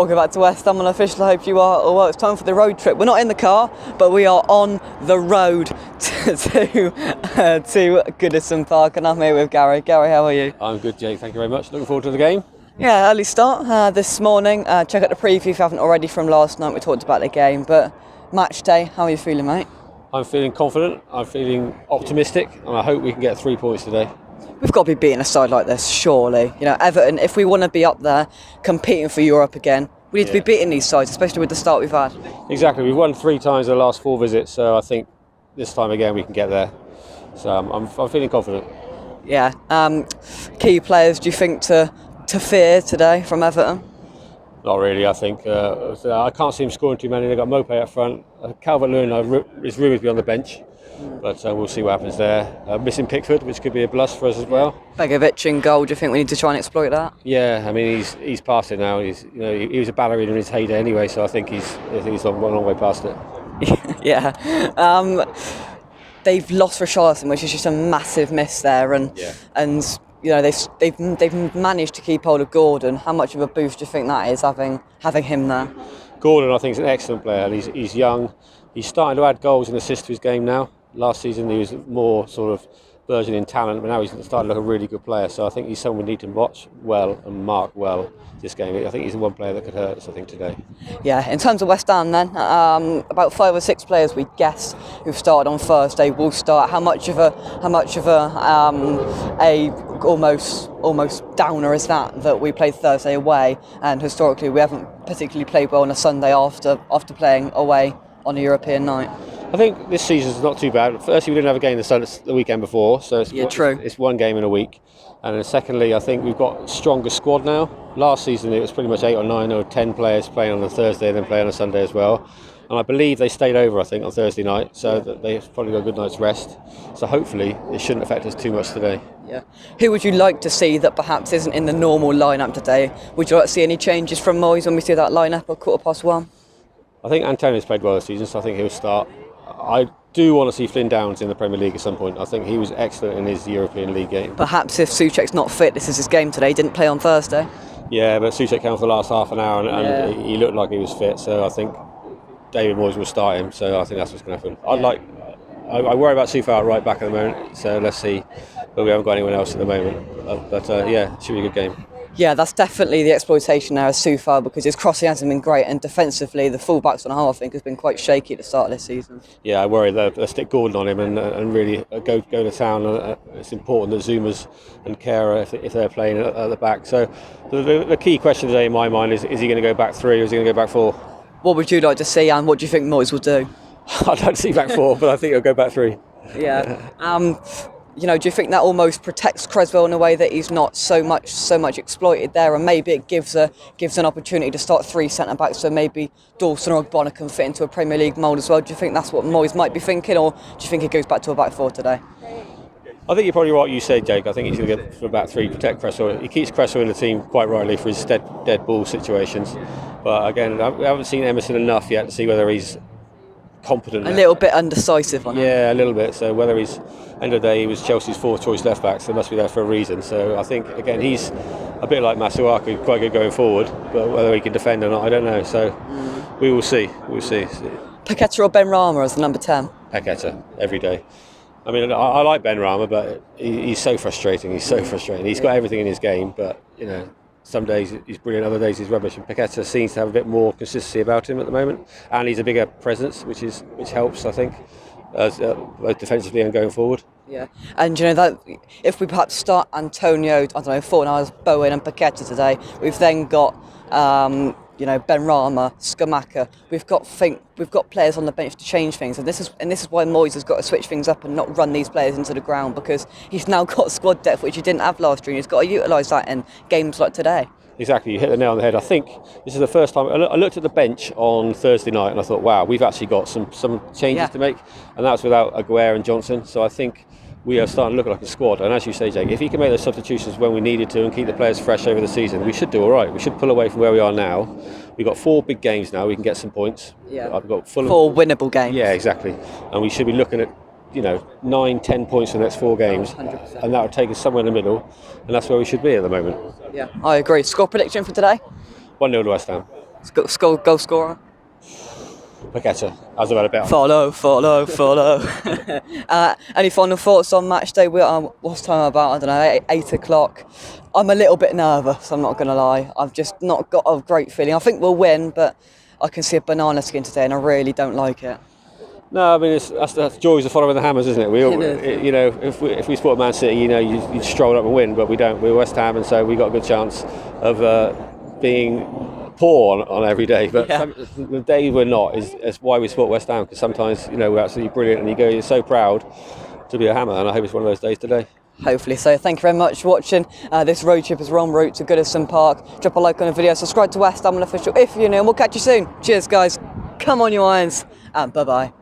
Welcome back to West Ham Unofficial. I hope you are all well. It's time for the road trip. We're not in the car, but we are on the road to Goodison Park, and I'm here with Gary. Gary, how are you? I'm good, Jake. Thank you very much. Looking forward to the game. Yeah, early start this morning. Check out the preview if you haven't already from last night. We talked about the game, but match day, how are you feeling, mate? I'm feeling confident. I'm feeling optimistic, and I hope we can get 3 points today. We've got to be beating a side like this, surely. You know, Everton, if we want to be up there competing for Europe again, we need to be beating these sides, especially with the start we've had. Exactly. We've won 3 times in the last 4 visits, so I think this time again we can get there. So I'm feeling confident. Yeah. Key players, do you think, to fear today from Everton? Not really, I think. I can't see him scoring too many. They've got Mopé up front. Calvert-Lewin is rumoured to be on the bench. But we'll see what happens there. Missing Pickford, which could be a plus for us as well. Begovic in goal. Do you think we need to try and exploit that? Yeah, I mean he's past it now. He was a ballerina in his heyday anyway, so I think he's a long way past it. Yeah. They've lost Richarlison, which is just a massive miss there, and you know they've managed to keep hold of Gordon. How much of a boost do you think that is having him there? Gordon, I think, is an excellent player. And he's young. He's starting to add goals and assists to his game now. Last season he was more sort of burgeoning talent, but now he's starting to look a really good player. So I think he's someone we need to watch well and mark well this game. I think he's the one player that could hurt us, I think, today. Yeah, in terms of West Ham then, about 5 or 6 players we guess who've started on Thursday will start. How much of a almost downer is that we played Thursday away, and historically we haven't particularly played well on a Sunday after playing away on a European night? I think this season's not too bad. Firstly, we didn't have a game the weekend before, so it's one game in a week. And then secondly, I think we've got a stronger squad now. Last season it was pretty much 8 or 9 or 10 players playing on the Thursday and then playing on a Sunday as well. And I believe they stayed over, I think, on Thursday night, so that they've probably got a good night's rest. So hopefully it shouldn't affect us too much today. Yeah. Who would you like to see that perhaps isn't in the normal lineup today? Would you like to see any changes from Moyes when we see that lineup at 1:15? I think Antonio's played well this season, so I think he'll start. I do want to see Flynn Downs in the Premier League at some point. I think he was excellent in his European League game. Perhaps if Souček's not fit, this is his game today. He didn't play on Thursday. Yeah, but Souček came for the last half an hour and he looked like he was fit, so I think David Moyes will start him, so I think that's what's going to happen. I worry about Soufal at right back at the moment, so let's see, but we haven't got anyone else at the moment. It should be a good game. Yeah, that's definitely the exploitation there of Soufal, because his crossing hasn't been great, and defensively the full-backs on the whole, I think, has been quite shaky at the start of this season. Yeah, I worry they'll stick Gordon on him and really go to town. It's important that Zuma's and Kehrer, if they're playing at the back. So the key question today in my mind is he going to go back 3 or is he going to go back 4? What would you like to see, and what do you think Moyes will do? I'd like to see back 4, but I think he'll go back 3. Yeah. Do you think that almost protects Cresswell in a way that he's not so much exploited there, and maybe it gives an opportunity to start 3 centre backs, so maybe Dawson or Ogbonna can fit into a Premier League mould as well? Do you think that's what Moyes might be thinking, or do you think he goes back to a back 4 today? I think you're probably right what you said, Jake. I think he's going to go for back 3, protect Cresswell. He keeps Cresswell in the team quite rightly for his dead ball situations, but again, we haven't seen Emerson enough yet to see whether he's competent. A little bit undecisive on him. Yeah, a little bit. So whether he's, end of the day, he was Chelsea's 4th choice left back, so he must be there for a reason. So I think, again, he's a bit like Masuaku, quite good going forward, but whether he can defend or not, I don't know. So we will see. We'll see. Paqueta or Benrahma as the number 10? Paqueta, every day. I mean, I like Benrahma, but he's so frustrating. He's got everything in his game, but, some days he's brilliant, other days he's rubbish. And Paqueta seems to have a bit more consistency about him at the moment, and he's a bigger presence, which helps, I think, both defensively and going forward. Yeah, and that if we perhaps start Antonio, Fornals, Bowen, and Paqueta today, we've then got Benrahma, Scamacca. We've got players on the bench to change things, and this is why Moyes has got to switch things up and not run these players into the ground, because he's now got squad depth which he didn't have last year, and he's got to utilise that in games like today. Exactly, you hit the nail on the head. I think this is the first time I looked at the bench on Thursday night and I thought, wow, we've actually got some changes to make, and that's without Aguero and Johnson. So I think we are starting to look like a squad, and as you say, Jake, if he can make those substitutions when we needed to and keep the players fresh over the season, we should do all right. We should pull away from where we are now. We've got 4 big games now, we can get some points. Yeah. I've got 4 winnable games. Yeah, exactly. And we should be looking at 9-10 points in the next 4 games, 100%. And that would take us somewhere in the middle, and that's where we should be at the moment. Yeah, I agree. Score prediction for today? 1-0 to West Ham. Goal scorer. Paqueta. I was about to bet on. Follow. Any final thoughts on match day? What's time about? I don't know, 8 o'clock. I'm a little bit nervous, I'm not going to lie. I've just not got a great feeling. I think we'll win, but I can see a banana skin today and I really don't like it. No, I mean that's the joys of following the Hammers, isn't it? You know, if we support Man City, you know, you stroll up and win, but we don't. We're West Ham, and so we got a good chance of being poor on every day. But the day we're not is why we support West Ham, because sometimes, you know, we're absolutely brilliant, and you're so proud to be a Hammer, and I hope it's one of those days today. Hopefully so. Thank you very much for watching this road trip as we're en route to Goodison Park. Drop a like on the video, subscribe to West Ham Official if you're new, and we'll catch you soon. Cheers, guys. Come on, you Irons, and bye-bye.